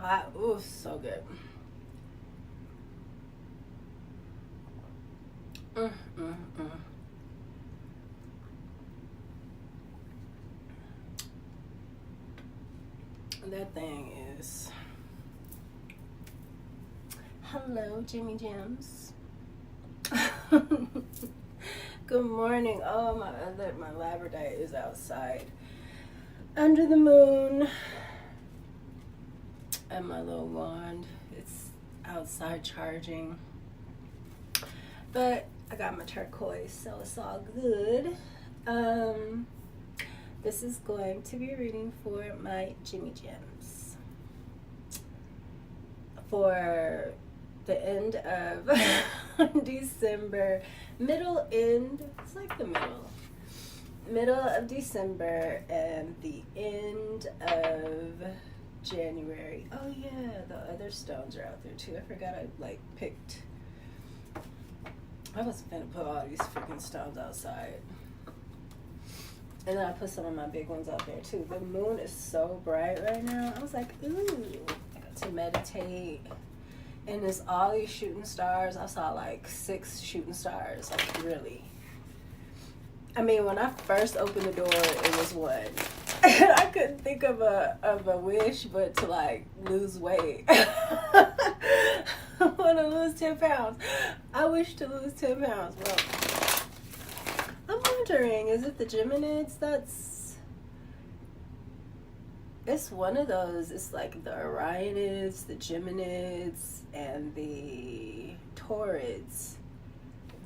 hot. Ooh, so good. Mm, mm, mm. That thing is. Hello, Jimmy Gems. Good morning. Oh, my labradorite is outside under the moon, and my little wand, it's outside charging. But I got my turquoise, so it's all good. This is going to be a reading for my Jimmy Gems for the end of December, it's like the middle of December and the end of January. Oh yeah, the other stones are out there too. I forgot I picked. I was gonna put all these freaking stones outside. And then I put some of my big ones out there too. The moon is so bright right now. I was like, ooh, I got to meditate. And there's all these shooting stars. I saw like 6 shooting stars, like really. I mean, when I first opened the door, it was 1. I couldn't think of a wish but to like lose weight. I want to lose 10 pounds. I wish to lose 10 pounds. Well, I'm wondering, is it the Geminids it's one of those. It's like the Orionids, the Geminids, and the Taurids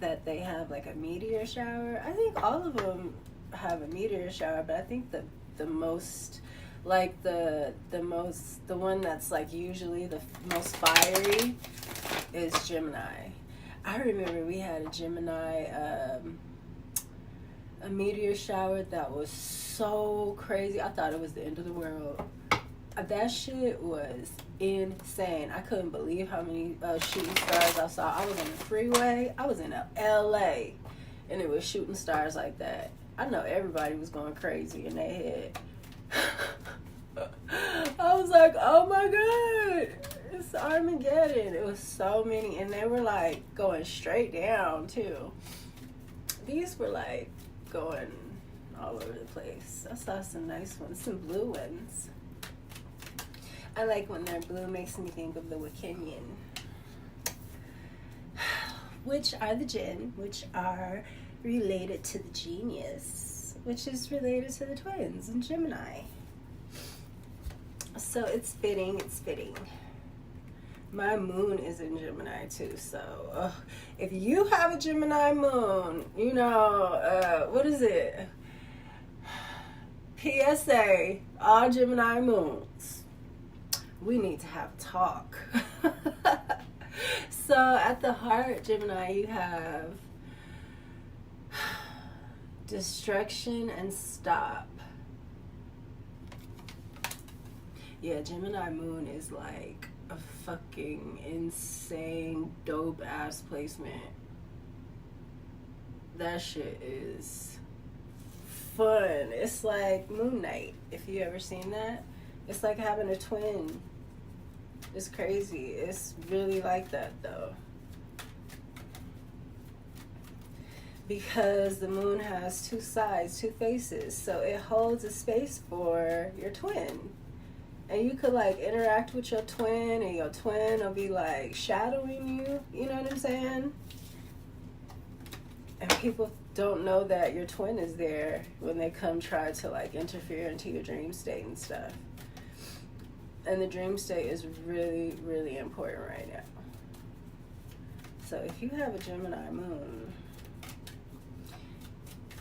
that they have like a meteor shower. I think all of them have a meteor shower, but I think the most, like the one that's like usually the most fiery is Gemini. I remember we had a Gemini a meteor shower that was so crazy. I thought it was the end of the world. That shit was insane. I couldn't believe how many shooting stars I saw. I was on the freeway. I was in LA, and it was shooting stars like that. I know everybody was going crazy in their head. I was like, oh my god, it's Armageddon. It was so many, and they were like going straight down too. These were like going all over the place. I saw some nice ones, some blue ones. I like when they're blue, makes me think of the Wicanian, which are the Jinn, which are related to the Genius, which is related to the twins in Gemini. So it's fitting. My moon is in Gemini too, so if you have a Gemini moon, you know, what is it? PSA, all Gemini moons, we need to have a talk. So at the heart, Gemini, you have destruction and stop. Yeah, Gemini moon is like a fucking insane, dope ass placement. That shit is fun. It's like Moon Knight, if you ever seen that. It's like having a twin. It's crazy. It's really like that though. Because the moon has 2 sides, 2 faces. So it holds a space for your twin. And you could like interact with your twin, and your twin will be like shadowing you. You know what I'm saying? And people don't know that your twin is there when they come try to like interfere into your dream state and stuff. And the dream state is really, really important right now. So if you have a Gemini moon,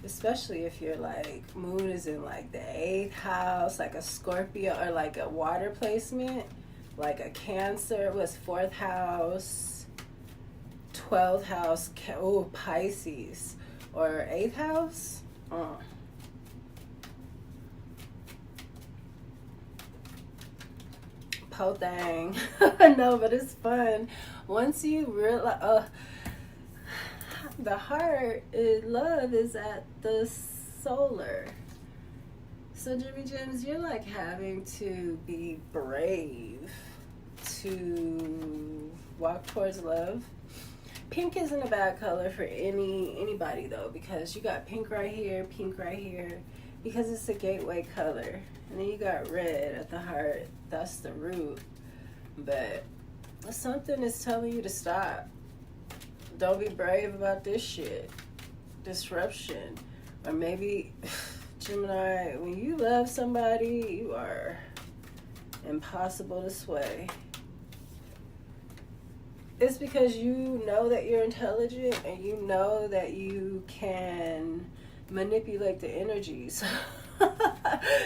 especially if your like moon is in like the 8th house, like a Scorpio, or like a water placement, like a Cancer was 4th house, 12th house, Pisces, or 8th house. Po thing. No, but it's fun once you realize. The heart, love is at the solar. So Jimmy Gems, you're like having to be brave to walk towards love. Pink isn't a bad color for anybody though, because you got pink right here, because it's a gateway color. And then you got red at the heart. That's the root. But something is telling you to stop. Don't be brave about this shit. Disruption. Or maybe, Gemini, when you love somebody, you are impossible to sway. It's because you know that you're intelligent and you know that you can manipulate the energies.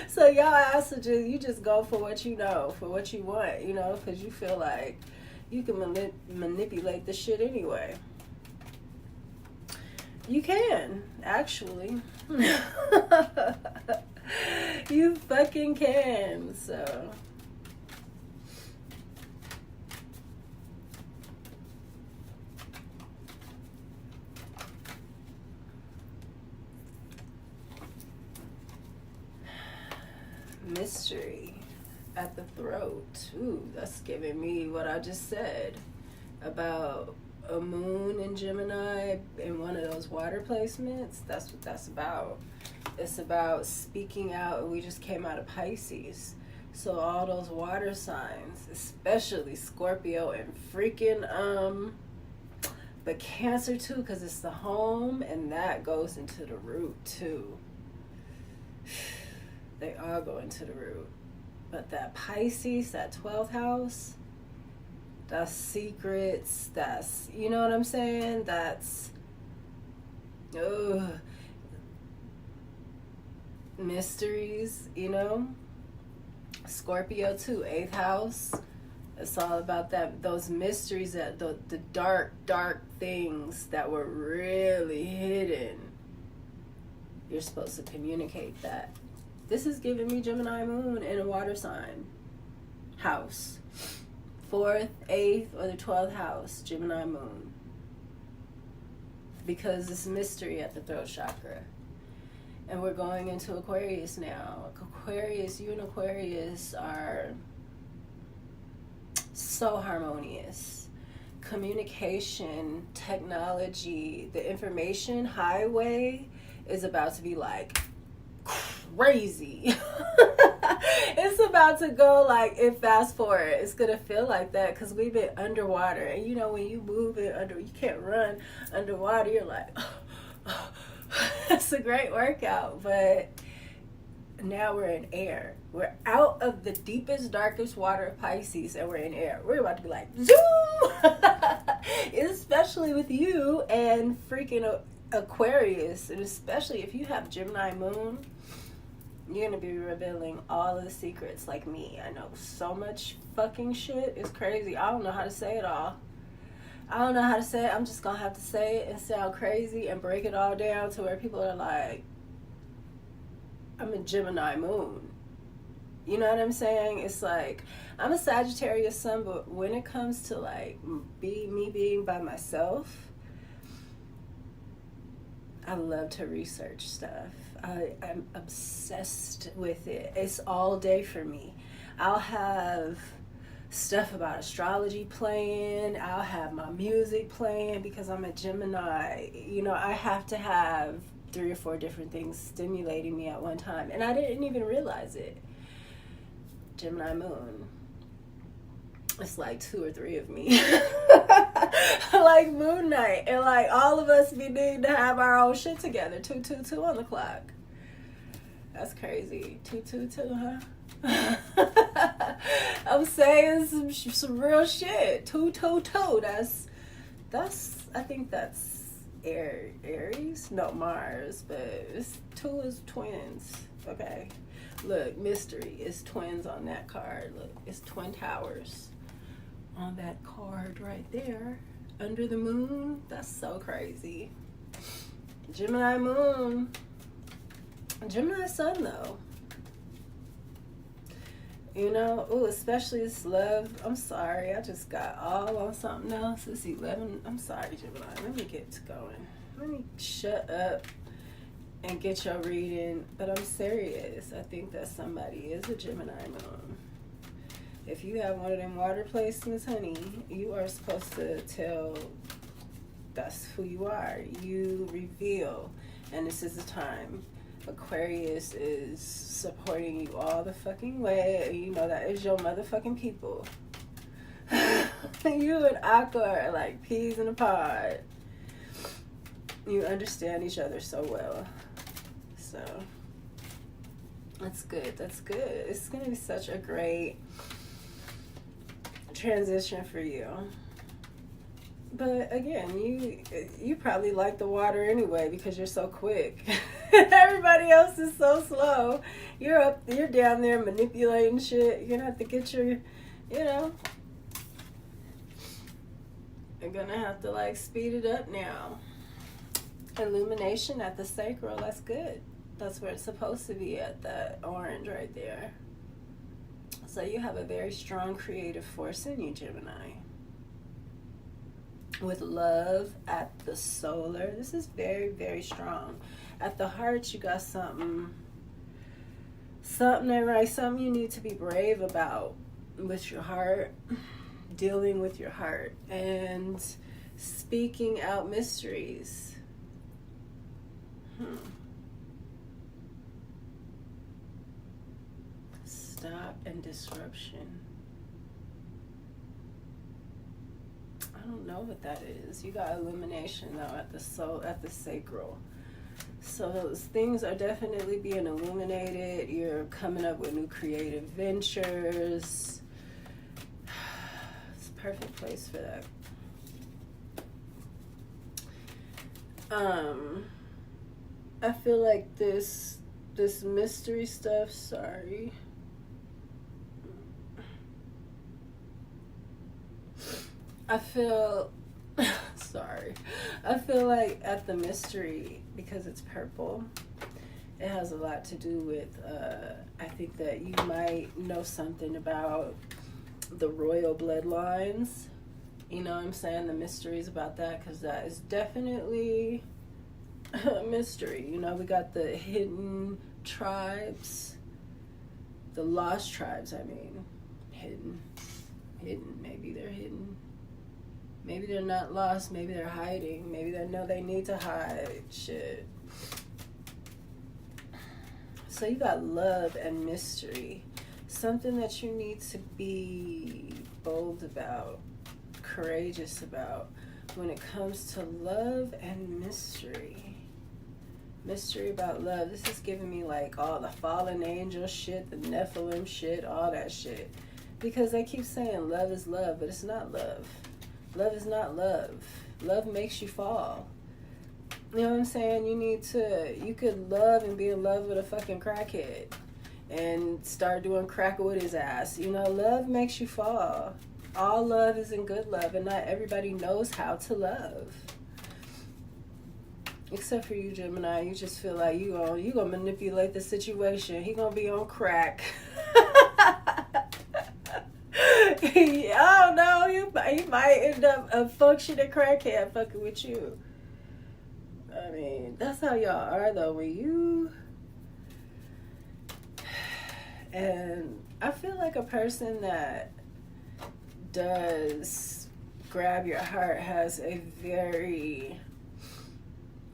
So y'all ask to you just go for what you know, for what you want, you know, because you feel like you can manipulate the shit anyway. You can, actually. You fucking can, so. Mystery at the throat. Ooh, that's giving me what I just said about a moon in Gemini in one of those water placements. That's what that's about. It's about speaking out, and we just came out of Pisces. So all those water signs, especially Scorpio and freaking but Cancer too, because it's the home, and that goes into the root too. They all go into the root. But that Pisces, that 12th house, that's secrets, that's, you know what I'm saying? That's, mysteries, you know? Scorpio too, 8th house. It's all about that, those mysteries, that the dark, dark things that were really hidden. You're supposed to communicate that. This is giving me Gemini moon in a water sign house. 4th, 8th, or the 12th house, Gemini moon. Because it's mystery at the throat chakra. And we're going into Aquarius now. Aquarius, you and Aquarius are so harmonious. Communication, technology, the information highway is about to be like crazy. It's about to go like, if fast forward, it's gonna feel like that because we've been underwater, and you know when you move it under, you can't run underwater. You're like, it's a great workout, but now we're in air. We're out of the deepest, darkest water of Pisces, and we're in air. We're about to be like zoom, especially with you and freaking Aquarius, and especially if you have Gemini moon. You're going to be revealing all of the secrets like me. I know so much fucking shit. It's crazy. I don't know how to say it all. I don't know how to say it. I'm just going to have to say it and sound crazy and break it all down to where people are like, I'm a Gemini moon. You know what I'm saying? It's like, I'm a Sagittarius sun, but when it comes to like me being by myself, I love to research stuff. I'm obsessed with it. It's all day for me. I'll have stuff about astrology playing. I'll have my music playing because I'm a Gemini. You know, I have to have 3 or 4 different things stimulating me at one time. And I didn't even realize it. Gemini moon. It's like 2 or 3 of me. Like moon night. And like all of us be needing to have our own shit together. 222 on the clock. That's crazy. 222, huh? I'm saying some real shit. 222. That's I think that's Aries? No, Mars, but 2 is twins. Okay. Look, mystery is twins on that card. Look, it's twin towers on that card right there. Under the moon. That's so crazy. Gemini moon. Gemini sun though. You know, ooh, especially this love. I'm sorry, I just got all on something else. It's 11. I'm sorry, Gemini. Let me get going. Let me shut up and get your reading. But I'm serious. I think that somebody is a Gemini moon. If you have one of them water placements, honey, you are supposed to tell that's who you are. You reveal. And this is the time. Aquarius is supporting you all the fucking way. You know that is your motherfucking people. You and Aqua are like peas in a pod. You understand each other so well. So that's good. That's good. It's going to be such a great transition for you. But again, you probably like the water anyway because you're so quick. Everybody else is so slow. You're down there manipulating shit. You're gonna have to get your, you're gonna have to like speed it up now. Illumination at the sacral, that's good. That's where it's supposed to be, at that orange right there. So you have a very strong creative force in you, Gemini. With love at the solar, this is very, very strong. At the heart, you got something you need to be brave about with your heart, dealing with your heart, and speaking out mysteries. Stop and disruption. I don't know what that is. You got illumination though at the soul, at the sacral. So those things are definitely being illuminated. You're coming up with new creative ventures. It's a perfect place for that. I feel like this mystery stuff, sorry. I feel like at the mystery, because it's purple, it has a lot to do with, I think that you might know something about the royal bloodlines. You know what I'm saying? The mysteries about that, because that is definitely a mystery. You know, we got the hidden tribes, the lost tribes, I mean. Hidden, maybe they're hidden. Maybe they're not lost, maybe they're hiding. Maybe they know they need to hide shit. So you got love and mystery. Something that you need to be bold about, courageous about when it comes to love and mystery. Mystery about love. This is giving me like all the fallen angel shit, the Nephilim shit, all that shit. Because they keep saying love is love, but it's not love. Love is not love. Love makes you fall. You know what I'm saying? You could love and be in love with a fucking crackhead and start doing crack with his ass. You know, love makes you fall. All love isn't good love, and not everybody knows how to love. Except for you, Gemini. You just feel like you gonna manipulate the situation. He gonna be on crack. I don't know. He might end up a functioning crackhead fucking with you. I mean, that's how y'all are though. And I feel like a person that does grab your heart has a very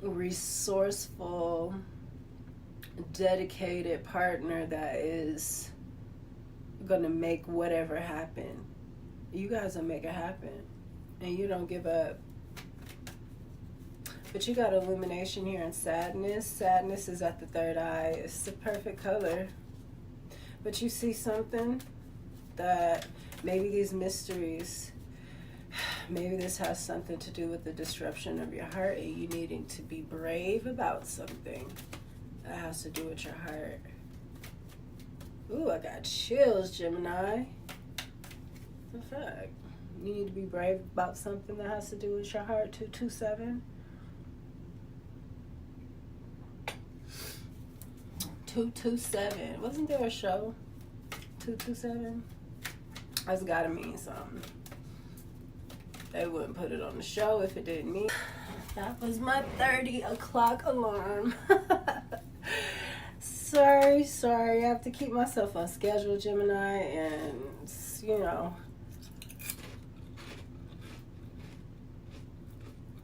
resourceful, dedicated partner that is gonna make whatever happen. You guys will make it happen, and you don't give up. But you got illumination here and sadness. Sadness is at the third eye. It's the perfect color. But you see something that maybe these mysteries, maybe this has something to do with the disruption of your heart and you needing to be brave about something that has to do with your heart. Ooh, I got chills, Gemini. In fact, you need to be brave about something that has to do with your heart. 227. 227. Wasn't there a show? 227? That's gotta mean something. They wouldn't put it on the show if it didn't mean. That was my 30 o'clock alarm. Sorry. I have to keep myself on schedule, Gemini, and you know,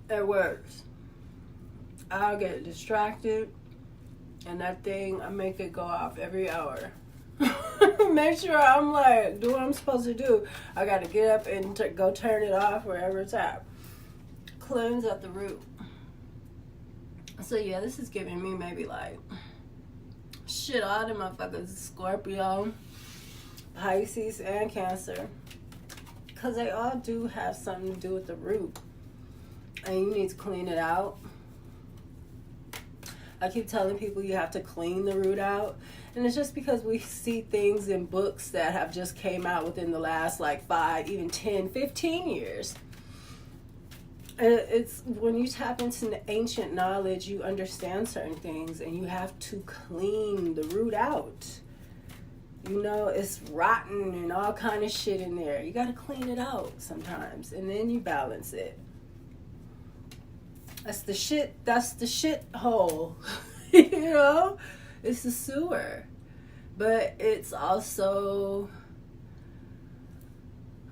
it works. I'll get distracted, and that thing, I make it go off every hour. Make sure I'm like, do what I'm supposed to do. I gotta get up and go turn it off wherever it's at. Cleanse at the root. So yeah, this is giving me maybe like, shit, all the motherfuckers, Scorpio, Pisces, and Cancer. Because they all do have something to do with the root. And you need to clean it out. I keep telling people you have to clean the root out. And it's just because we see things in books that have just came out within the last like 5, even 10, 15 years. It's when you tap into the ancient knowledge, you understand certain things, and you have to clean the root out. You know, it's rotten and all kind of shit in there. You got to clean it out sometimes, and then you balance it. That's the shit hole. You know, it's the sewer, but it's also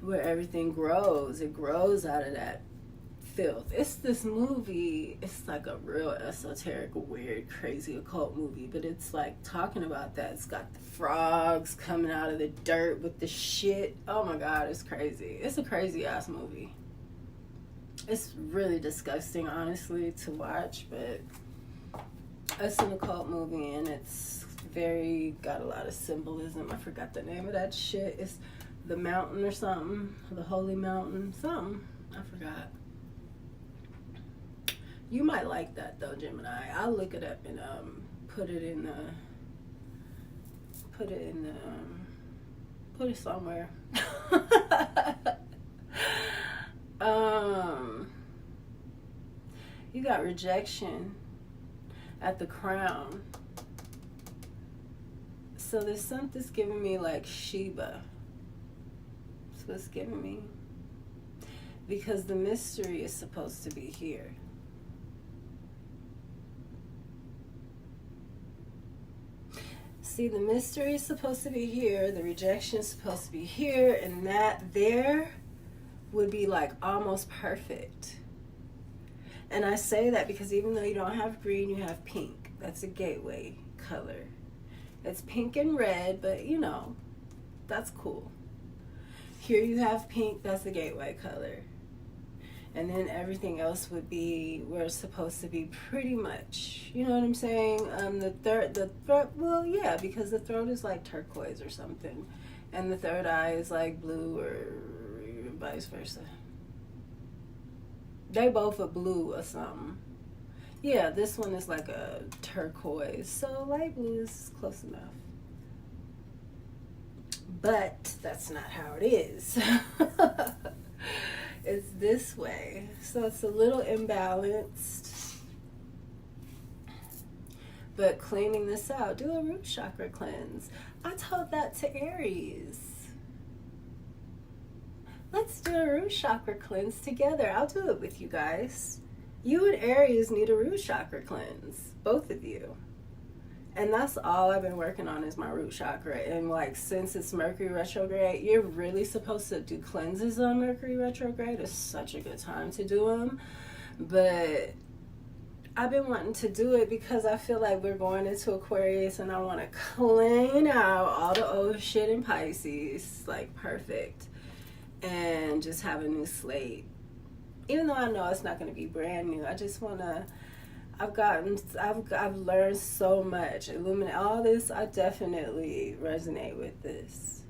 where everything grows. It grows out of that filth. It's this movie, it's like a real esoteric, weird, crazy occult movie, but it's like talking about that. It's got the frogs coming out of the dirt with the shit. Oh my god, it's crazy. It's a crazy ass movie. It's really disgusting, honestly, to watch, but it's an occult movie, and it's got a lot of symbolism. I forgot the name of that shit. It's the mountain or something, the holy mountain, something. I forgot. You might like that though, Gemini. I'll look it up and put it somewhere. You got rejection at the crown. So there's something's giving me like Sheba. That's what it's giving me. Because the mystery is supposed to be here. See, the mystery is supposed to be here, the rejection is supposed to be here, and that there would be like almost perfect. And I say that because even though you don't have green, you have pink. That's a gateway color. It's pink and red, but you know, that's cool. Here you have pink, that's the gateway color. And then everything else would be where it's supposed to be pretty much. You know what I'm saying? The throat, well, yeah, because the throat is like turquoise or something. And the third eye is like blue or vice versa. They both are blue or something. Yeah, this one is like a turquoise. So light blue is close enough. But that's not how it is. It's this way. So it's a little imbalanced. But cleaning this out, do a root chakra cleanse. I told that to Aries. Let's do a root chakra cleanse together. I'll do it with you guys. You and Aries need a root chakra cleanse. Both of you. And that's all I've been working on is my root chakra. And like since it's Mercury retrograde, you're really supposed to do cleanses on Mercury retrograde. It's such a good time to do them. But I've been wanting to do it because I feel like we're going into Aquarius and I want to clean out all the old shit in Pisces. Like perfect. And just have a new slate. Even though I know it's not going to be brand new, I just want to. I've learned so much. Illuminate all this. I definitely resonate with this.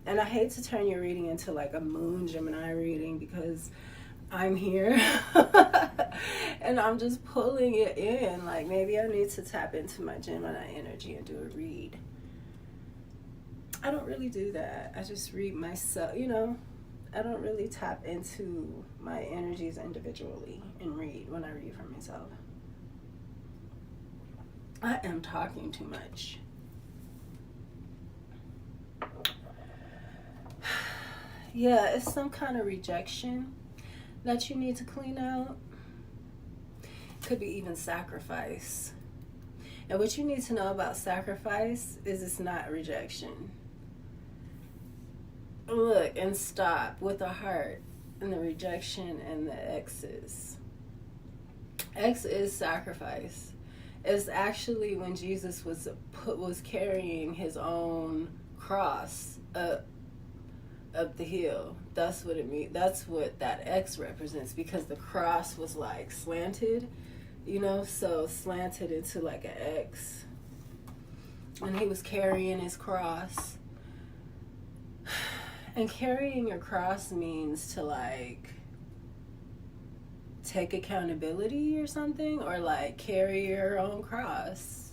And I hate to turn your reading into like a moon Gemini reading because I'm here and I'm just pulling it in. Like maybe I need to tap into my Gemini energy and do a read. I don't really do that. I just read myself, you know. I don't really tap into my energies individually and read when I read for myself. I am talking too much. Yeah, it's some kind of rejection that you need to clean out. Could be even sacrifice. And what you need to know about sacrifice is it's not rejection. Look, and stop with the heart and the rejection and the X's. X is sacrifice. It's actually when Jesus was carrying his own cross up the hill. That's what it means. That's what that X represents, because the cross was like slanted, so slanted into like an X. And he was carrying his cross. And carrying your cross means to like take accountability or something, or like carry your own cross.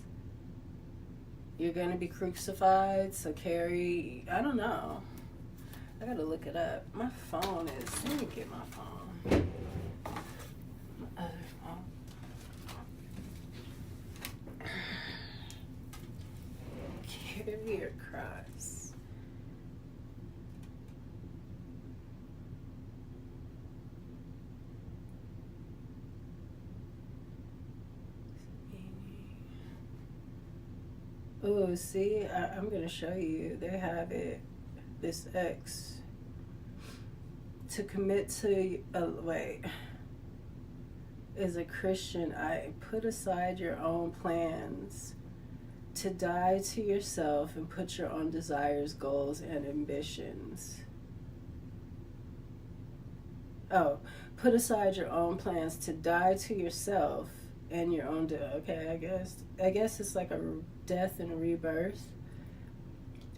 You're gonna be crucified, so carry, I don't know. I gotta look it up. My phone is, let me get my phone. My other phone. Carry your cross. Oh, see, I'm gonna show you. They have it. This X. To commit to as a Christian, I put aside your own plans, to die to yourself and put your own desires, goals, and ambitions. Oh, put aside your own plans to die to yourself and your own okay, I guess it's like a death and a rebirth,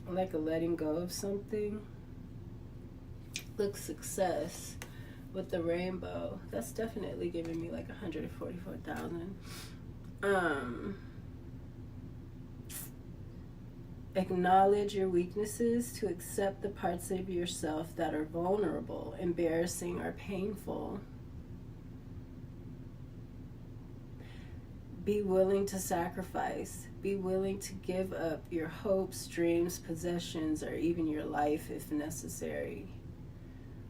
like a letting go of something. Look, success with the rainbow. That's definitely giving me like 144,000. Acknowledge your weaknesses, to accept the parts of yourself that are vulnerable, embarrassing, or painful. Be willing to sacrifice. Be willing to give up your hopes, dreams, possessions, or even your life if necessary.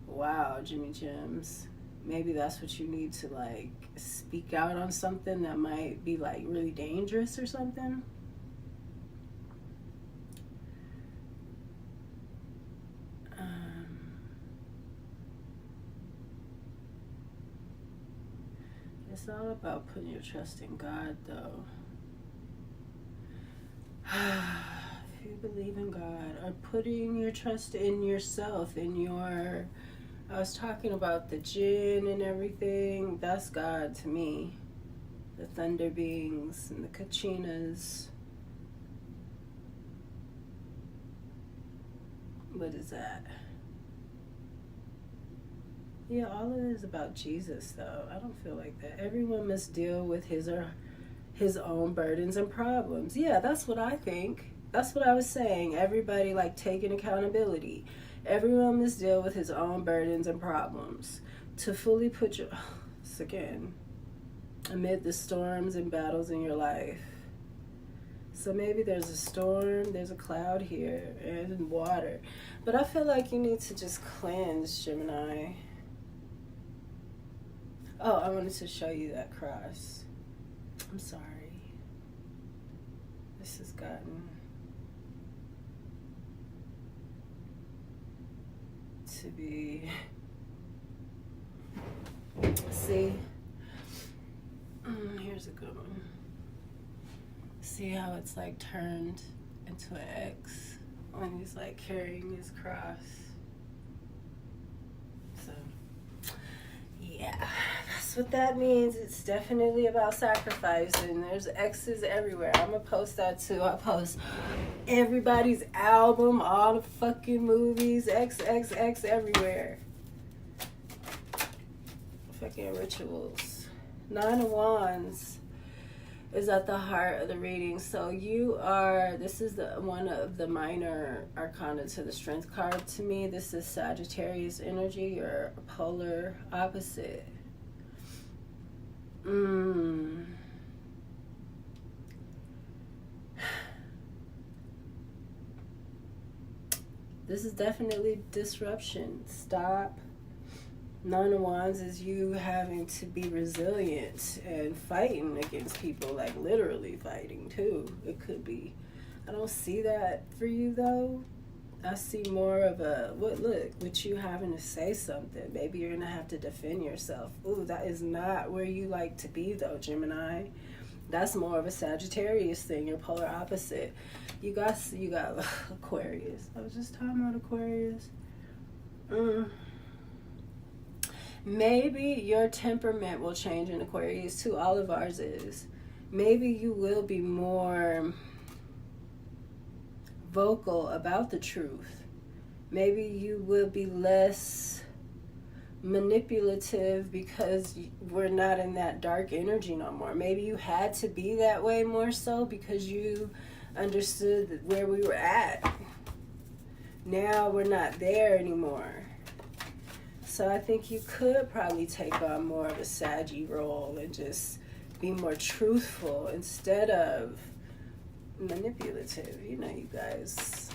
Wow, Jimmy Gems. Maybe that's what you need to like speak out on something that might be like really dangerous or something. It's all about putting your trust in God, though. If you believe in God, or putting your trust in yourself, I was talking about the jinn and everything. That's God to me. The thunder beings and the kachinas. What is that? Yeah, all of it is about Jesus, though. I don't feel like that. Everyone must deal with his own burdens and problems. Yeah, that's what I think. That's what I was saying. Everybody, like, taking accountability. Everyone must deal with his own burdens and problems. To fully put your... again, amid the storms and battles in your life. So maybe there's a storm, there's a cloud here, and water. But I feel like you need to just cleanse, Gemini. Oh, I wanted to show you that cross. I'm sorry. This has gotten to be... See? Here's a good one. See how it's like turned into an X when he's like carrying his cross. So, yeah, that's what that means. It's definitely about sacrifice, and there's X's everywhere. I'm gonna post that too. I post everybody's album, all the fucking movies, X everywhere. Fucking rituals. 9 of Wands is at the heart of the reading. So this is one of the minor arcana to the strength card to me. This is Sagittarius energy, or a polar opposite. This is definitely disruption. Stop. 9 of Wands is you having to be resilient and fighting against people, like literally fighting too. It could be. I don't see that for you though. I see more of a, with you having to say something. Maybe you're going to have to defend yourself. Ooh, that is not where you like to be, though, Gemini. That's more of a Sagittarius thing, your polar opposite. You got Aquarius. I was just talking about Aquarius. Maybe your temperament will change in Aquarius too. All of ours is. Maybe you will be more vocal about the truth. Maybe you will be less manipulative because we're not in that dark energy no more. Maybe you had to be that way more so because you understood where we were at. Now we're not there anymore. So I think you could probably take on more of a Saggy role and just be more truthful instead of manipulative. You know, you guys.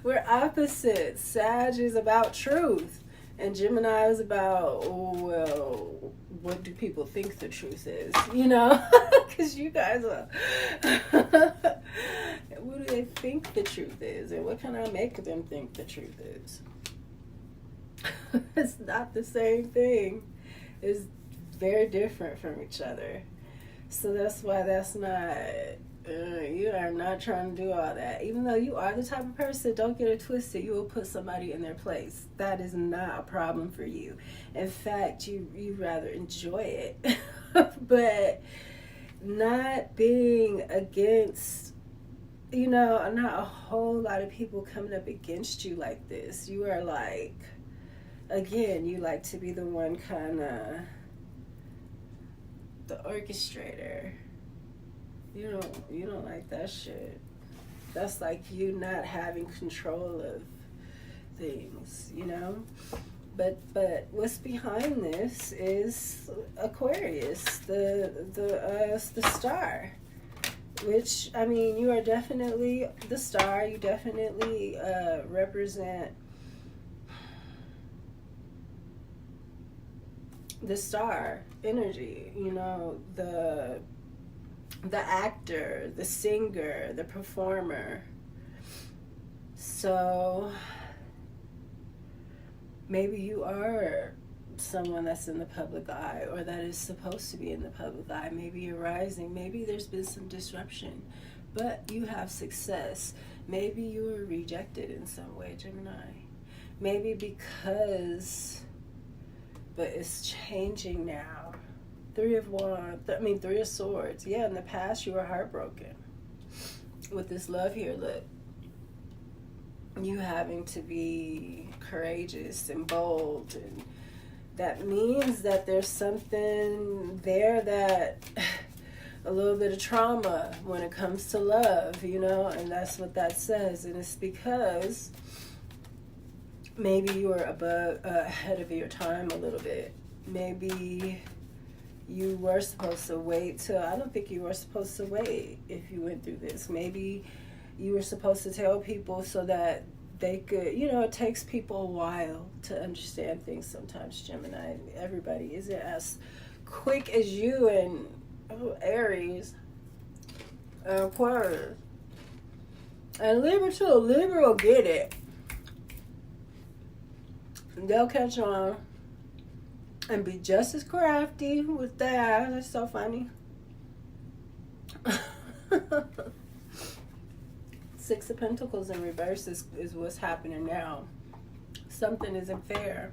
We're opposites. Sag is about truth, and Gemini is about, oh, well, what do people think the truth is? You know, because you guys are. What do they think the truth is, and what can I make them think the truth is? It's not the same thing. It's very different from each other. So that's why that's not. You are not trying to do all that. Even though you are the type of person, don't get it twisted, you will put somebody in their place. That is not a problem for you. In fact, you rather enjoy it. But not being against, you know, not a whole lot of people coming up against you like this. You are like, again, you like to be the one kind of the orchestrator. You don't like that shit. That's like you not having control of things, you know? But what's behind this is Aquarius, the star. Which, I mean, you are definitely the star. You definitely represent the star energy, you know, the actor, the singer, the performer. So maybe you are someone that's in the public eye, or that is supposed to be in the public eye. Maybe you're rising. Maybe there's been some disruption, but you have success. Maybe you were rejected in some way, Gemini. Maybe because, but it's changing now. Three of Swords. Yeah, in the past you were heartbroken. With this love here, look. You having to be courageous and bold. And that means that there's something there that, a little bit of trauma when it comes to love, you know? And that's what that says. And it's because maybe you were ahead of your time a little bit. Maybe you were supposed to wait till, I don't think you were supposed to wait if you went through this. Maybe you were supposed to tell people so that they could, you know, it takes people a while to understand things sometimes, Gemini. Everybody isn't as quick as you and Aries, Aquarius. And Libra too. Libra will get it. They'll catch on. And be just as crafty with that. That's so funny. Six of Pentacles in reverse is what's happening now. Something isn't fair.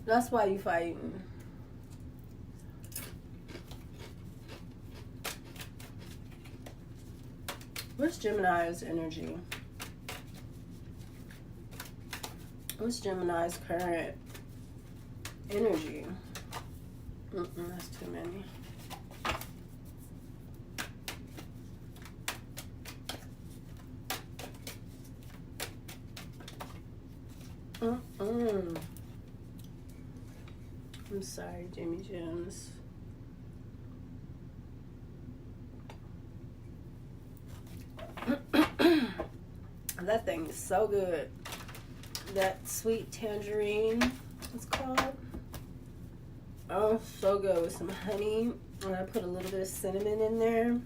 That's why you fighting. What's Gemini's energy? What's Gemini's current energy? That's too many. I'm sorry, Jimmy Jones. That thing is so good. That sweet tangerine, it's called. Oh, so good with some honey. And I put a little bit of cinnamon in there.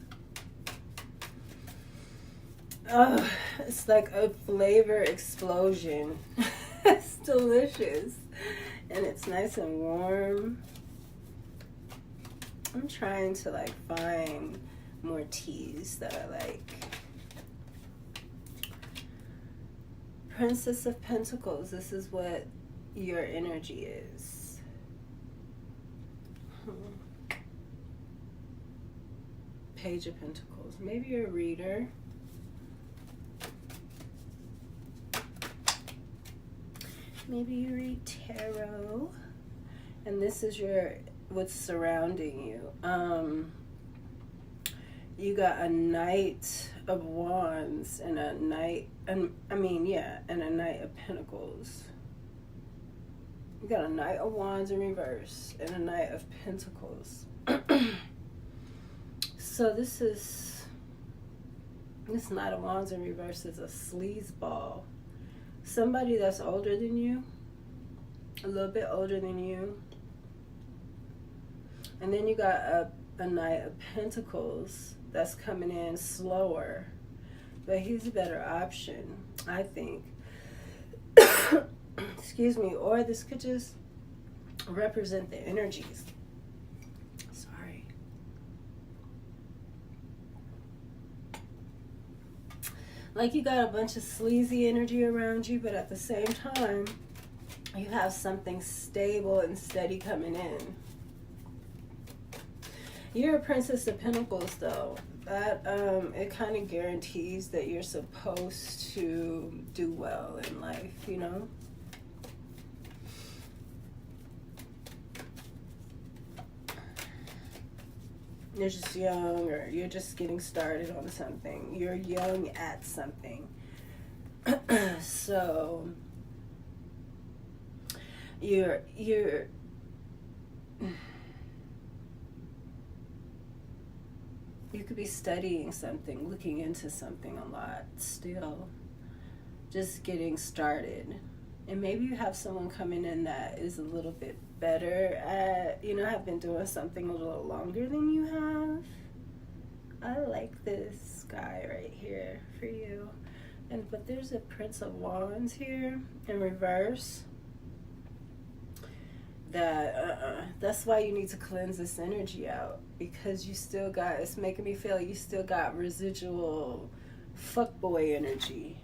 Oh, it's like a flavor explosion. It's delicious. And it's nice and warm. I'm trying to like find more teas that I like. Princess of Pentacles. This is what your energy is. Page of Pentacles. Maybe you're a reader. Maybe you read tarot. And this is what's surrounding you. You got a Knight of Wands and a Knight, and a Knight of Pentacles. You got a Knight of Wands in reverse and a Knight of Pentacles. So this Knight of Wands in reverse is a sleazeball. Somebody that's older than you, a little bit older than you. And then you got a Knight of Pentacles that's coming in slower. But he's a better option, I think. Excuse me. Or this could just represent the energies. Sorry. Like you got a bunch of sleazy energy around you, but at the same time, you have something stable and steady coming in. You're a Princess of Pentacles, though. That it kind of guarantees that you're supposed to do well in life, you know? You're just young, or you're just getting started on something. You're young at something. So you're you could be studying something, looking into something a lot still, just getting started. And maybe you have someone coming in that is a little bit better at, have been doing something a little longer than you have. I like this guy right here for you. But there's a Prince of Wands here in reverse. That's why you need to cleanse this energy out, because you still got, it's making me feel you still got residual fuckboy energy.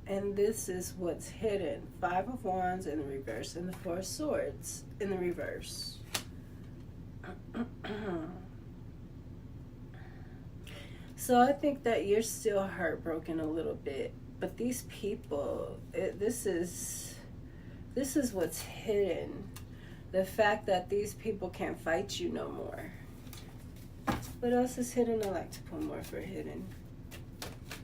And this is what's hidden. 5 of Wands in the reverse and the 4 of Swords in the reverse. So I think that you're still heartbroken a little bit. But these people, this is what's hidden. The fact that these people can't fight you no more. What else is hidden? I like to put more for hidden.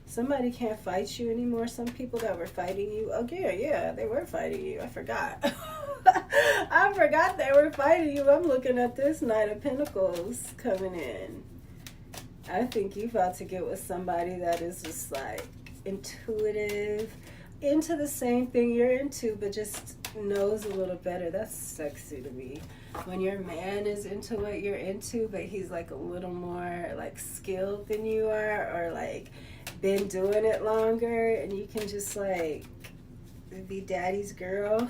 Somebody can't fight you anymore. Some people that were fighting you. Oh, yeah, they were fighting you. I forgot. I forgot they were fighting you. I'm looking at this Knight of Pentacles coming in. I think you're about to get with somebody that is just like intuitive, into the same thing you're into, but just knows a little better. That's sexy to me. When your man is into what you're into, but he's like a little more like skilled than you are, or like been doing it longer, and you can just like be daddy's girl.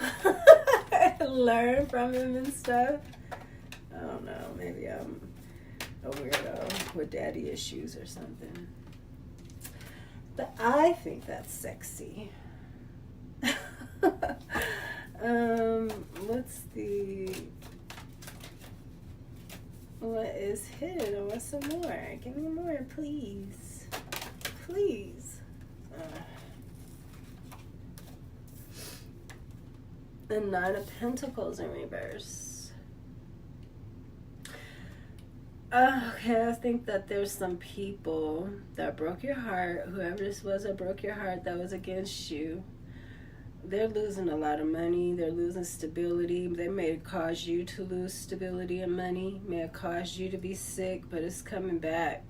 Learn from him and stuff. I don't know, maybe I'm a weirdo with daddy issues or something. But I think that's sexy. What is hidden? I want some more. Give me more, please. Please. The 9 of Pentacles in reverse. Okay, I think that there's some people that broke your heart. Whoever this was that broke your heart, that was against you. They're losing a lot of money. They're losing stability. They may have caused you to lose stability and money. May have caused you to be sick, but it's coming back.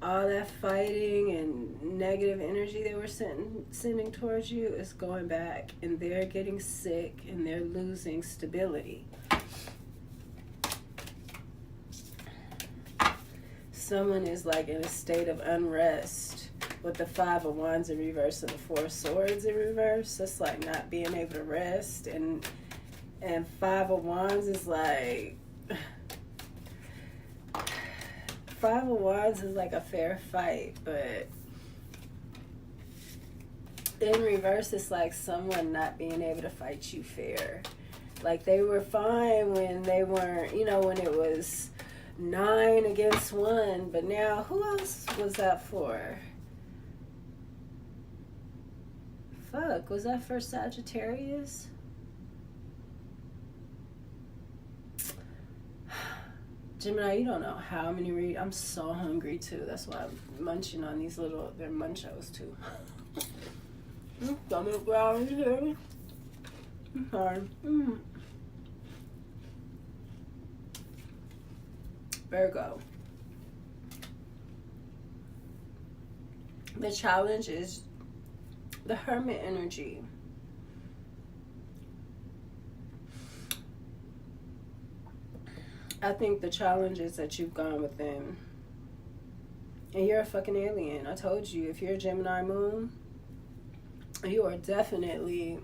All that fighting and negative energy they were sending towards you is going back. And they're getting sick and they're losing stability. someone is like in a state of unrest with the Five of Wands in reverse and the Four of Swords in reverse. That's like not being able to rest. And Five of Wands is like... Five of Wands is like a fair fight, but in reverse, it's like someone not being able to fight you fair. Like they were fine when they weren't, you know, when it was 9 against 1, but now who else was that for? Fuck, was that for Sagittarius? Gemini, you don't know how many read. I'm so hungry too. That's why I'm munching on these little, they're munchos too. Got me to ground here. I'm sorry. Virgo. The challenge is the Hermit energy. I think the challenge is that you've gone within. And you're a fucking alien. I told you, if you're a Gemini moon, you are definitely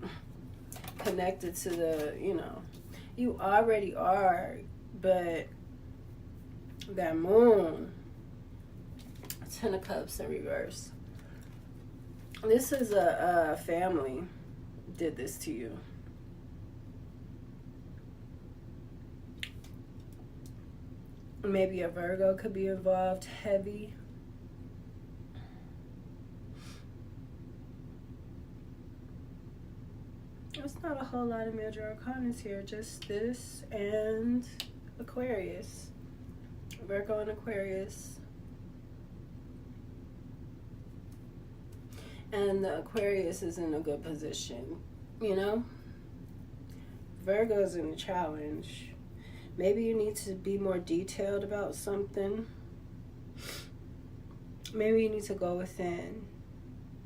connected to the, you know, you already are, but that moon, 10 of Cups in reverse. This is a family did this to you. Maybe a Virgo could be involved heavy. There's not a whole lot of Major Arcanas here, just this and Aquarius. Virgo and Aquarius. And the Aquarius is in a good position, you know? Virgo's in a challenge. Maybe you need to be more detailed about something. Maybe you need to go within.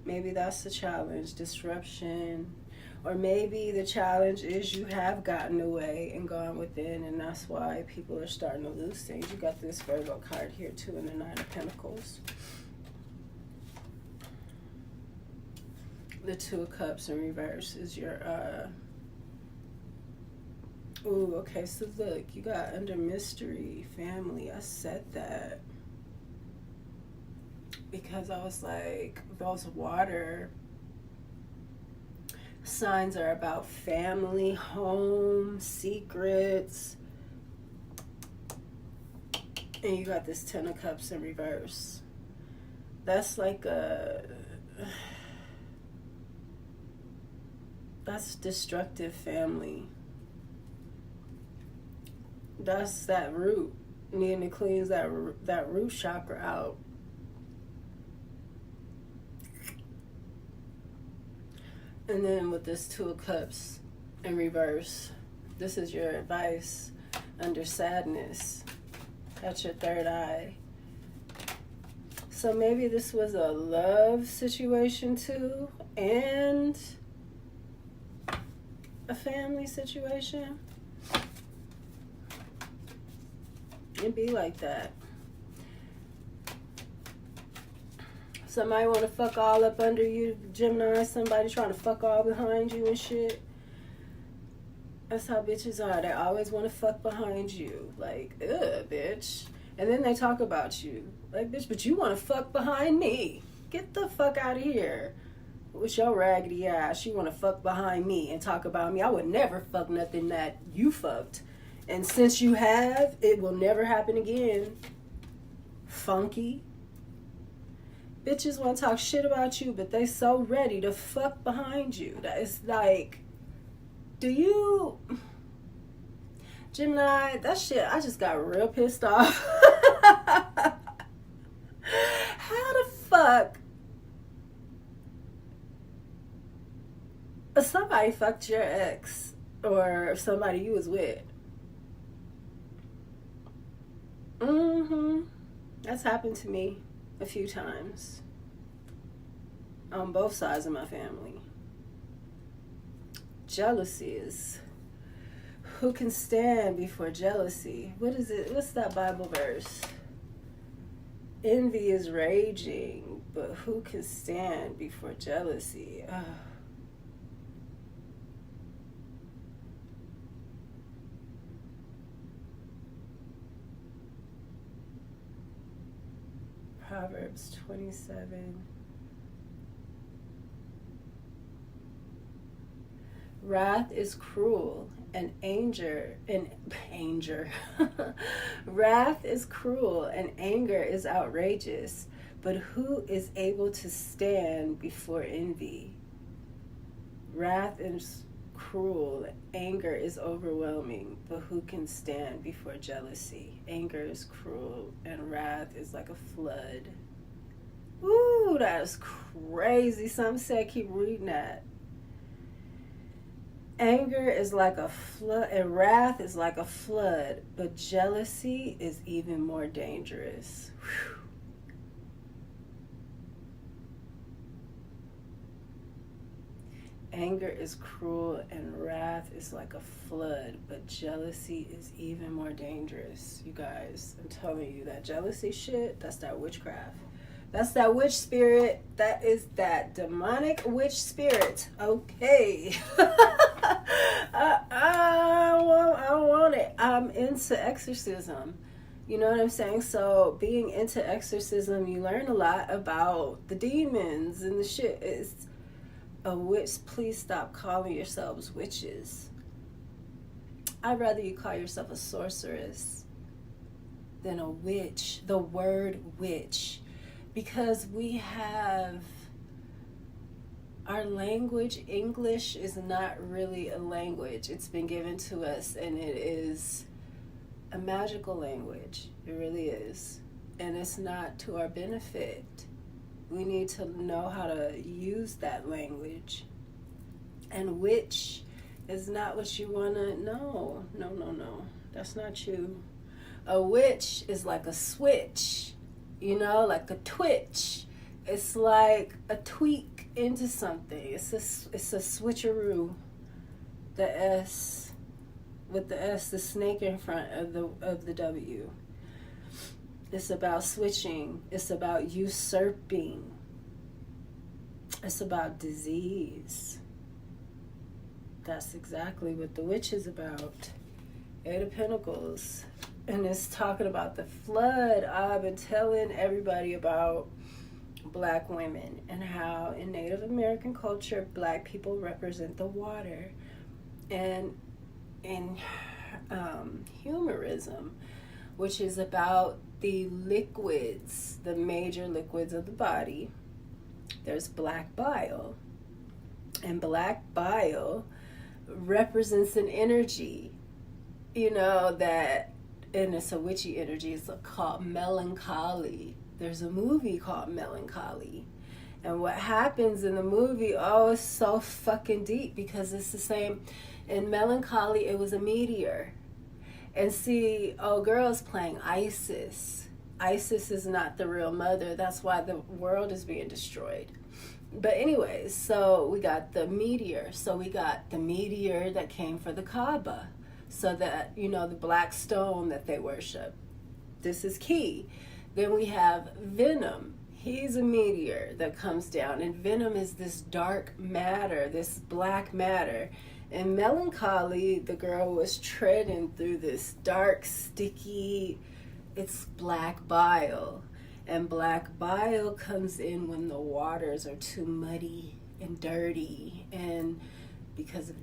Maybe that's the challenge, disruption. Or maybe the challenge is you have gotten away and gone within, and that's why people are starting to lose things. You got this Virgo card here too in the 9 of Pentacles. The 2 of Cups in reverse is your ooh, okay, so look, you got under mystery, family. I said that because I was like, those water signs are about family, home, secrets. And you got this 10 of Cups in reverse. That's like that's destructive family. That's that root. Needing to cleanse that root chakra out. And then with this 2 of Cups in reverse, this is your advice under sadness. That's your third eye. So maybe this was a love situation too, and a family situation. It'd be like that. Somebody want to fuck all up under you, Gemini. Somebody trying to fuck all behind you and shit. That's how bitches are. They always want to fuck behind you. Like, ugh, bitch. And then they talk about you. Like, bitch, but you want to fuck behind me. Get the fuck out of here. With your raggedy ass, you want to fuck behind me and talk about me. I would never fuck nothing that you fucked. And since you have, it will never happen again. Funky. Bitches want to talk shit about you, but they so ready to fuck behind you. That is like, do you... Gemini, that shit, I just got real pissed off. How the fuck... Somebody fucked your ex or somebody you was with. That's happened to me a few times on both sides of my family. Jealousy is, who can stand before jealousy? What is it? What's that Bible verse? Envy is raging, but who can stand before jealousy? Proverbs 27. Wrath is cruel and anger. Wrath is cruel and anger is outrageous, but who is able to stand before envy? Wrath is cruel, anger is overwhelming, but who can stand before jealousy? Anger is cruel and wrath is like a flood. Ooh, that is crazy. Some said keep reading that. Anger is like a flood and wrath is like a flood, but jealousy is even more dangerous. Whew. Anger is cruel and wrath is like a flood, but jealousy is even more dangerous. You guys, I'm telling you, that jealousy shit, that's that witchcraft. That's that witch spirit. That is that demonic witch spirit. Okay. I want it. I'm into exorcism. You know what I'm saying? So being into exorcism, you learn a lot about the demons and the shit. It's a witch. Please stop calling yourselves witches. I'd rather you call yourself a sorceress than a witch. The word witch. Because we have our language. English is not really a language. It's been given to us, and it is a magical language. It really is. And it's not to our benefit. We need to know how to use that language. And witch is not what you want to know. No. That's not you. A witch is like a switch. You know, like a twitch. It's like a tweak into something. It's a switcheroo. The S, with the S, the snake in front of the W. It's about switching. It's about usurping. It's about disease. That's exactly what the witch is about. Eight of Pentacles. And it's talking about the flood. I've been telling everybody about Black women and how in Native American culture, Black people represent the water. And in humorism, which is about the liquids, the major liquids of the body, there's black bile. And black bile represents an energy, you know, that, and it's a witchy energy. It's called melancholy. There's a movie called Melancholy. And what happens in the movie, it's so fucking deep because it's the same. In Melancholy, it was a meteor. And see, girl's playing Isis. Isis is not the real mother. That's why the world is being destroyed. But anyways, so we got the meteor. So we got the meteor that came for the Kaaba. So that, you know, the black stone that they worship. This is key. Then we have Venom. He's a meteor that comes down. And Venom is this dark matter, this black matter. In Melancholy, the girl was treading through this dark, sticky, it's black bile. And black bile comes in when the waters are too muddy and dirty. And because of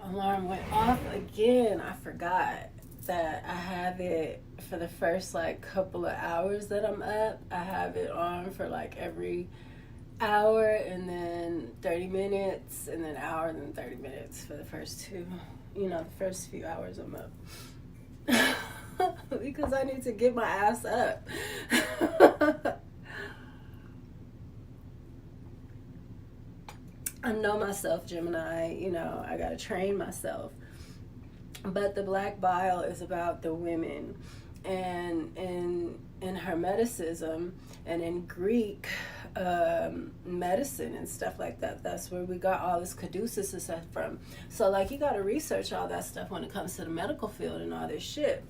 alarm went off again. I forgot that I have it for the first couple of hours that I'm up. I have it on for every hour and then 30 minutes and then hour and then 30 minutes for the first the first few hours I'm up. Because I need to get my ass up. I know myself, Gemini, I gotta train myself. But the black bile is about the women. And in Hermeticism and in Greek medicine and stuff like that, that's where we got all this caduceus and stuff from. So you gotta research all that stuff when it comes to the medical field and all this shit.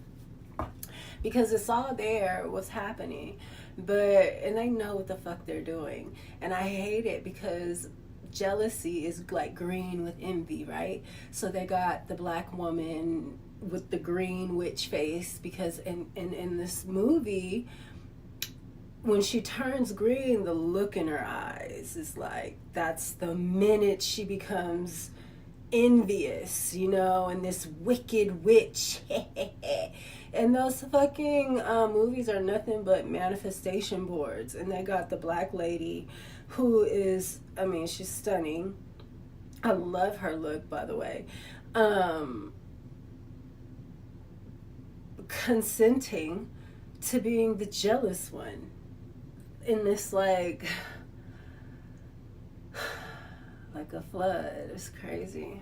Because it's all there, what's happening. And they know what the fuck they're doing. And I hate it because jealousy is like green with envy, right? So they got the black woman with the green witch face, because in this movie, when she turns green, the look in her eyes is like, that's the minute she becomes envious, you know, and this wicked witch. And those fucking movies are nothing but manifestation boards. And they got the black lady who is, I mean, she's stunning. I love her look, by the way. Consenting to being the jealous one in this like a flood. It's crazy.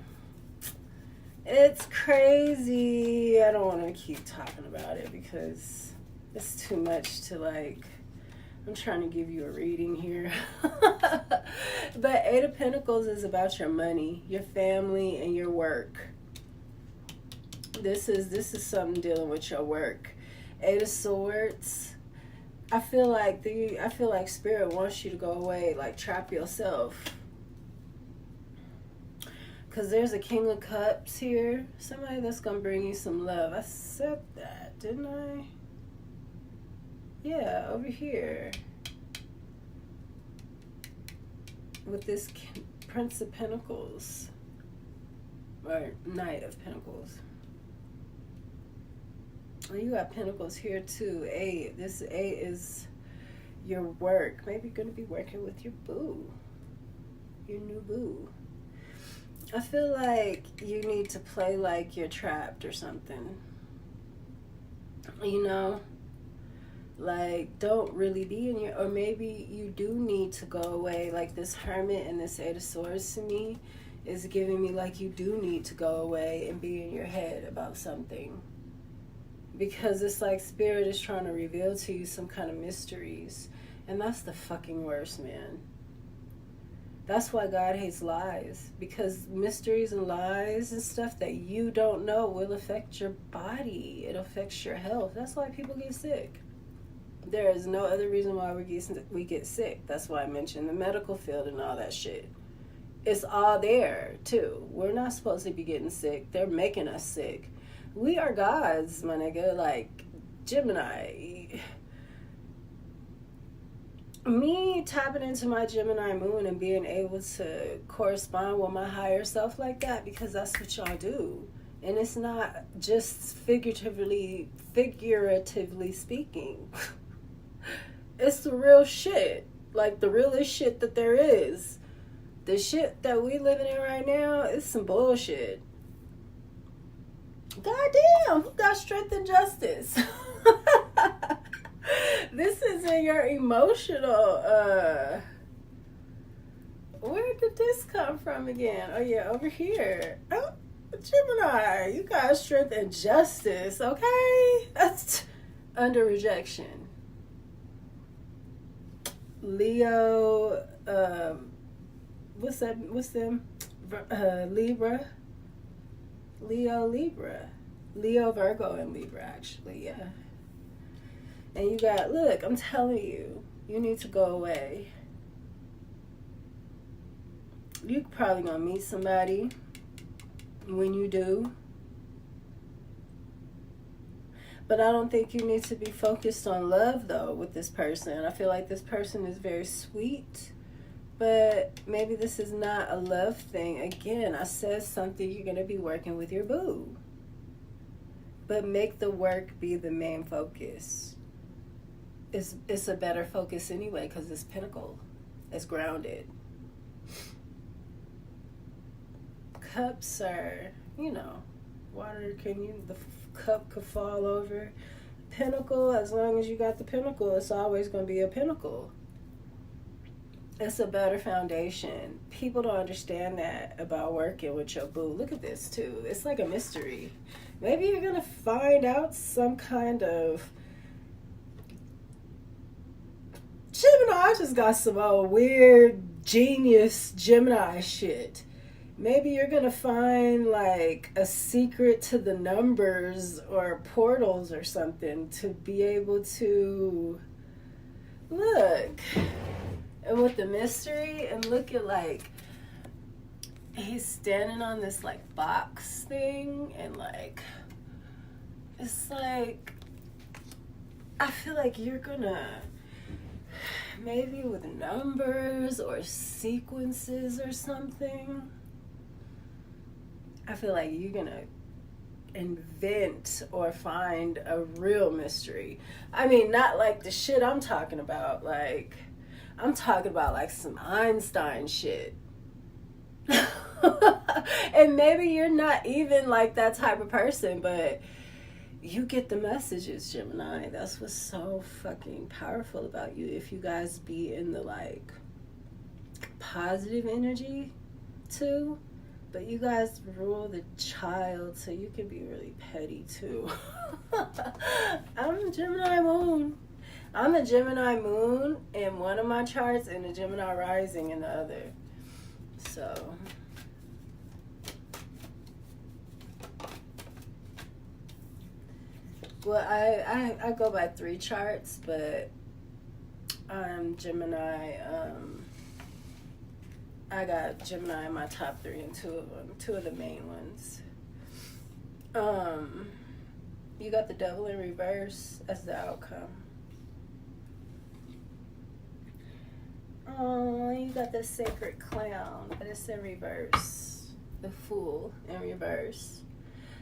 It's crazy. I don't want to keep talking about it because it's too much to like. I'm trying to give you a reading here. But Eight of Pentacles is about your money, your family, and your work. This is something dealing with your work. Eight of Swords. I feel like Spirit wants you to go away, like trap yourself. Because there's a King of Cups here. Somebody that's going to bring you some love. I said that, didn't I? Yeah, over here. With this Prince of Pentacles. Or Knight of Pentacles. Well, you got Pentacles here too. Eight. This eight is your work. Maybe you're going to be working with your boo. Your new boo. I feel like you need to play like you're trapped or something. You know? Like, don't really be in your... Or maybe you do need to go away. Like, this Hermit and this Eight of Swords to me is giving me like you do need to go away and be in your head about something. Because it's like Spirit is trying to reveal to you some kind of mysteries. And that's the fucking worst, man. That's why God hates lies. Because mysteries and lies and stuff that you don't know will affect your body. It affects your health. That's why people get sick. There is no other reason why we get sick. That's why I mentioned the medical field and all that shit. It's all there, too. We're not supposed to be getting sick. They're making us sick. We are gods, my nigga. Like, Gemini. Me tapping into my Gemini moon and being able to correspond with my higher self like that, because that's what y'all do. And it's not just figuratively speaking. It's the real shit. Like, the realest shit that there is. The shit that we living in right now is some bullshit. Goddamn, who got strength and justice? This is in your emotional, where did this come from again? Oh yeah, over here. Oh, Gemini, you got strength and justice, okay? That's under rejection. Leo, what's them? Libra. Leo, Virgo, and Libra, actually, yeah. And you got, look, I'm telling you, you need to go away. You probably gonna meet somebody when you do. But I don't think you need to be focused on love, though, with this person. I feel like this person is very sweet. But maybe this is not a love thing. Again, I said something, you're going to be working with your boo. But make the work be the main focus. It's a better focus anyway, because it's pinnacle. It's grounded. Cups are, you know, water the cup could fall over. Pinnacle, as long as you got the pinnacle, it's always going to be a pinnacle. It's a better foundation. People don't understand that about working with your boo. Look at this, too. It's like a mystery. Maybe you're going to find out some kind of... Gemini, I just got some weird, genius Gemini shit. Maybe you're going to find, like, a secret to the numbers or portals or something to be able to... look. And with the mystery, and look at like, he's standing on this like box thing, and like, it's like, I feel like you're gonna, maybe with numbers or sequences or something, I feel like you're gonna invent or find a real mystery. I mean, not like the shit I'm talking about, like, I'm talking about like some Einstein shit. And maybe you're not even like that type of person, but you get the messages, Gemini. That's what's so fucking powerful about you. If you guys be in the like positive energy too, but you guys rule the child, so you can be really petty too. I'm a Gemini moon. I'm a Gemini moon in one of my charts and a Gemini rising in the other. So, well, I go by 3 charts, but I'm Gemini. I got Gemini in my top 3 and 2 of them, 2 of the main ones. You got the devil in reverse as the outcome. Oh, you got the sacred clown, but it's in reverse. The fool in reverse.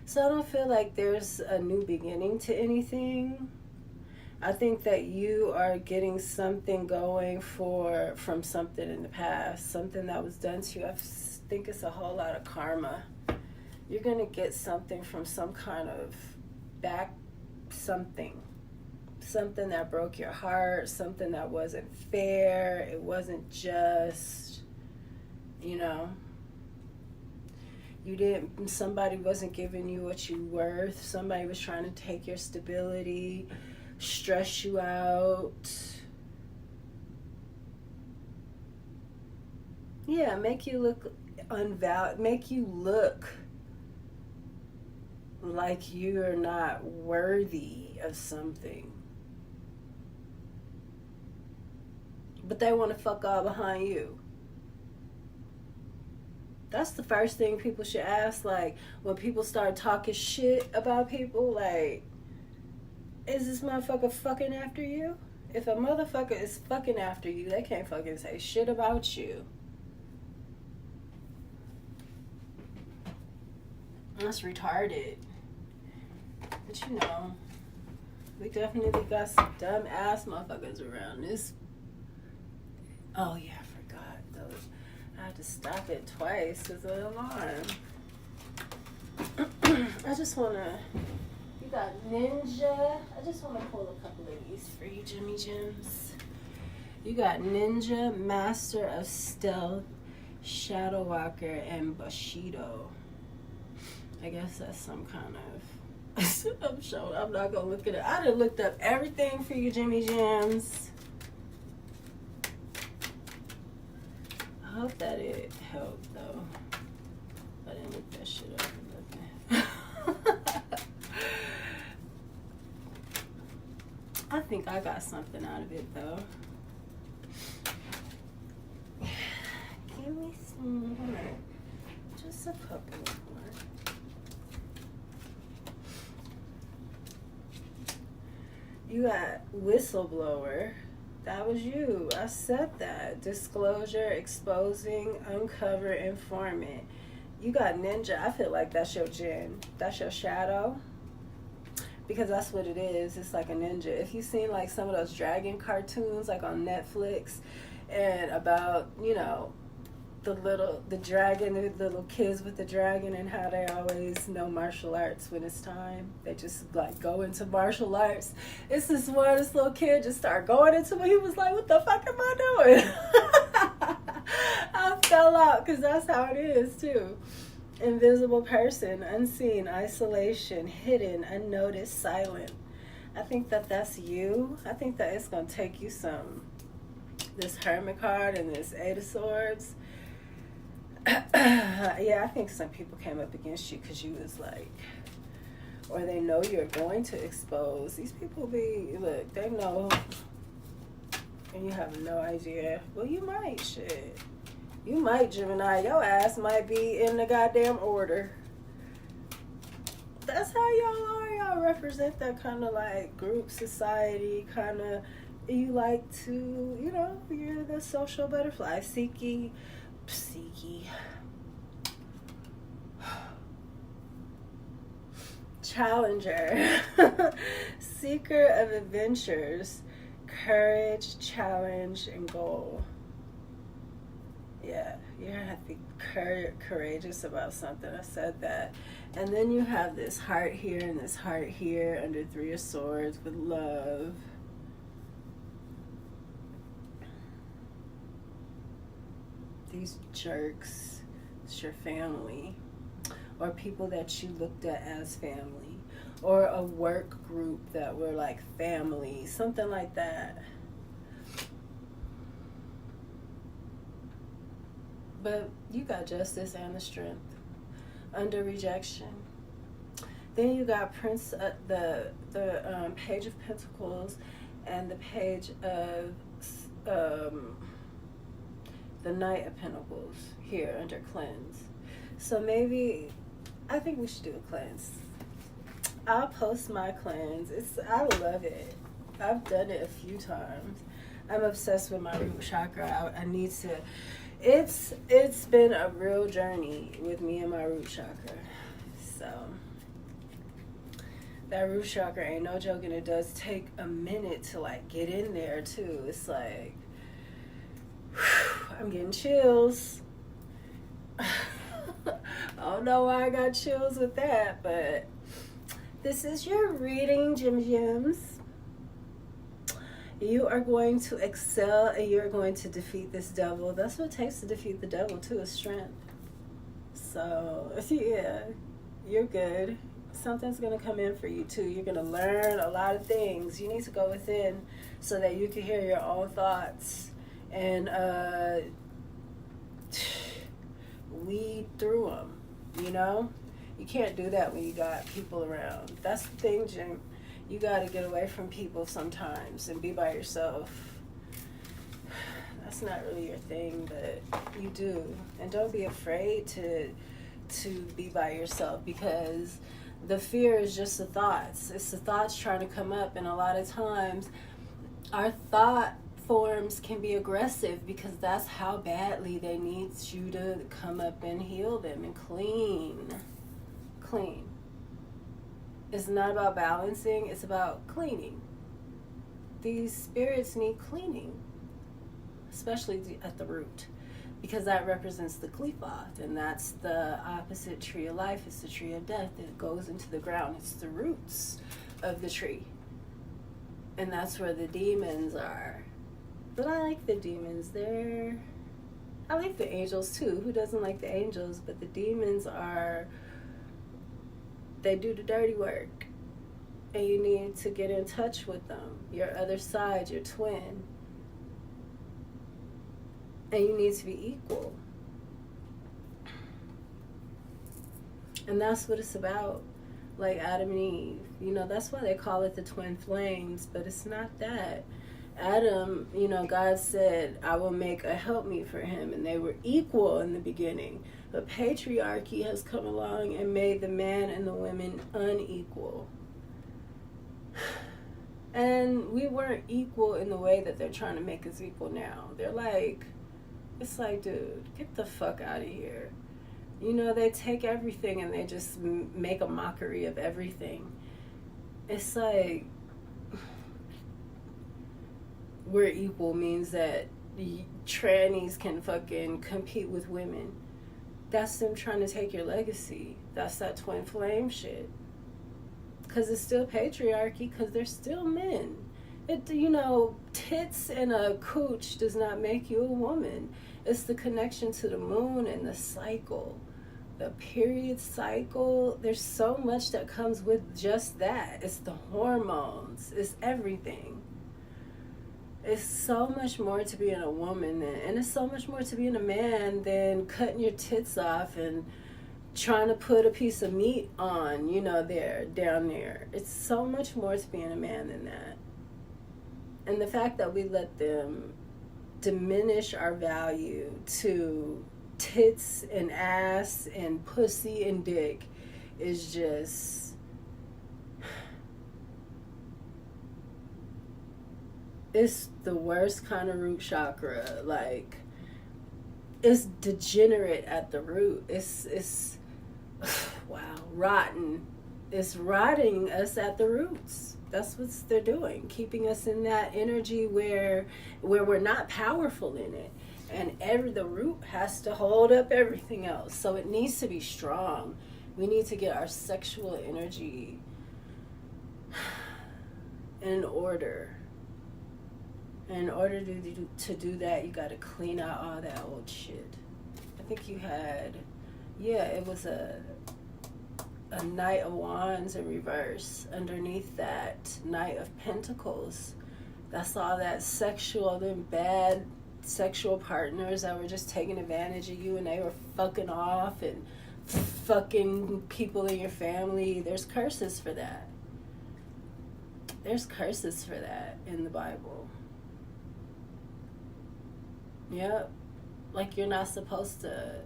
So I don't feel like there's a new beginning to anything. I think that you are getting something going from something in the past, something that was done to you. I think it's a whole lot of karma. You're going to get something from some kind of back something that broke your heart, something that wasn't fair, it wasn't just, you know. Somebody wasn't giving you what you worth. Somebody was trying to take your stability, stress you out. Yeah, make you look make you look like you're not worthy of something. But they want to fuck all behind you. That's the first thing people should ask, like, when people start talking shit about people, like, is this motherfucker fucking after you? If a motherfucker is fucking after you, they can't fucking say shit about you. That's retarded. But you know, we definitely got some dumb ass motherfuckers around this. Oh yeah, I forgot those. I had to stop it twice because of the alarm. I just want to... You got Ninja. I just want to pull a couple of these for you, Jimmy Gems. You got Ninja, Master of Stealth, Shadow Walker, and Bushido. I guess that's some kind of... I'm not going to look at it. I done looked up everything for you, Jimmy Gems. I hope that it helped, though. I didn't look that shit up or nothing. I think I got something out of it, though. Give me some more. Just a couple more. You got Whistleblower. That was you. I said that. Disclosure, exposing, uncover, informant. You got Ninja. I feel like that's your Jinn. That's your shadow. Because that's what it is. It's like a ninja. If you've seen like some of those dragon cartoons like on Netflix and about, you know, the dragon, the little kids with the dragon and how they always know martial arts when it's time. They just like go into martial arts. It's this little kid just started going into it. He was like, what the fuck am I doing? I fell out because that's how it is too. Invisible person, unseen, isolation, hidden, unnoticed, silent. I think that that's you. I think that it's going to take you this Hermit card and this 8 of Swords. Yeah, I think some people came up against you because you was like, or they know you're going to expose. These people look, they know And you have no idea. Well, you might, shit. You might, Gemini. Your ass might be in the goddamn order. That's how y'all are. Y'all represent that kind of like group society kind of. You like to, you know, you're the social butterfly. Seeky. Challenger. Seeker of adventures. Courage, challenge, and goal. Yeah, you have to be courageous about something. I said that. And then you have this heart here and this heart here under 3 of Swords with love. These jerks, it's your family. Or people that you looked at as family. Or a work group that were like family. Something like that. But you got justice and the strength under rejection. Then you got the Page of Pentacles and the Page of the Knight of Pentacles here under cleanse. So maybe I think we should do a cleanse. I'll post my cleanse. I love it. I've done it a few times. I'm obsessed with my root chakra. I need to. It's been a real journey with me and my root chakra. So that root chakra ain't no joke, and it does take a minute to like get in there too. It's like I'm getting chills. I don't know why I got chills with that, but this is your reading, Gems. You are going to excel and you're going to defeat this devil. That's what it takes to defeat the devil too, is strength. So, yeah, you're good. Something's going to come in for you too. You're going to learn a lot of things. You need to go within so that you can hear your own thoughts and weed through them, you know? You can't do that when you got people around. That's the thing, Jim. You got to get away from people sometimes and be by yourself. That's not really your thing, but you do. And don't be afraid to be by yourself, because the fear is just the thoughts. It's the thoughts trying to come up, and a lot of times our thought forms can be aggressive because that's how badly they need you to come up and heal them and clean. It's not about balancing, it's about cleaning. These spirits need cleaning, especially at the root, because that represents the Qlipoth, and that's the opposite tree of life. It's the tree of death. It goes into the ground. It's the roots of the tree, and that's where the demons are. But I like the demons. I like the angels too. Who doesn't like the angels? But the demons they do the dirty work, and you need to get in touch with them, your other side, your twin, and you need to be equal. And that's what it's about, like Adam and Eve. You know, that's why they call it the twin flames, but it's not that. Adam, you know, God said, I will make a helpmeet for him, and they were equal in the beginning. But patriarchy has come along and made the man and the women unequal. And we weren't equal in the way that they're trying to make us equal now. They're like, it's like, dude, get the fuck out of here. You know, they take everything and they just make a mockery of everything. It's like, we're equal means that trannies can fucking compete with women. That's them trying to take your legacy. That's that twin flame shit. Because it's still patriarchy, because they're still men. You know, tits and a cooch does not make you a woman. It's the connection to the moon and the cycle. The period cycle. There's so much that comes with just that. It's the hormones. It's everything. It's so much more to being a woman, and it's so much more to being a man than cutting your tits off and trying to put a piece of meat on, you know, down there. It's so much more to being a man than that. And the fact that we let them diminish our value to tits and ass and pussy and dick is just, it's the worst kind of root chakra. Like, it's degenerate at the root. It's wow, rotten. It's rotting us at the roots. That's what they're doing, keeping us in that energy where we're not powerful in it. And the root has to hold up everything else. So it needs to be strong. We need to get our sexual energy in order. And in order to do that, you got to clean out all that old shit. I think you had, it was a Knight of Wands in reverse. Underneath that, Knight of Pentacles. That's all that them bad sexual partners that were just taking advantage of you, and they were fucking off and fucking people in your family. There's curses for that. There's curses for that in the Bible. Yep. Like, you're not supposed to.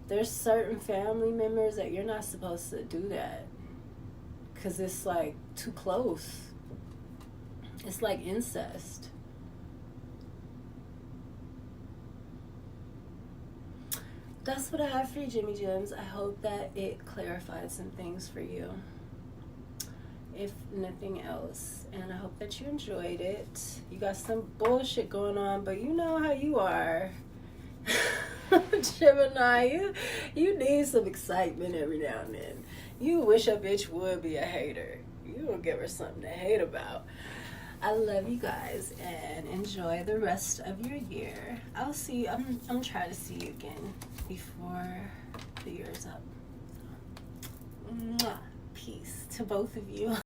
There's certain family members that you're not supposed to do that, because it's like too close. It's like incest. That's what I have for you, Jimmy Gems. I hope that it clarified some things for you, if nothing else. And I hope that you enjoyed it. You got some bullshit going on, but you know how you are. Gemini, you need some excitement every now and then. You wish a bitch would be a hater. You will give her something to hate about. I love you guys, and enjoy the rest of your year. I'll see you. I'm trying to see you again before the year's up. Mwah. Peace to both of you.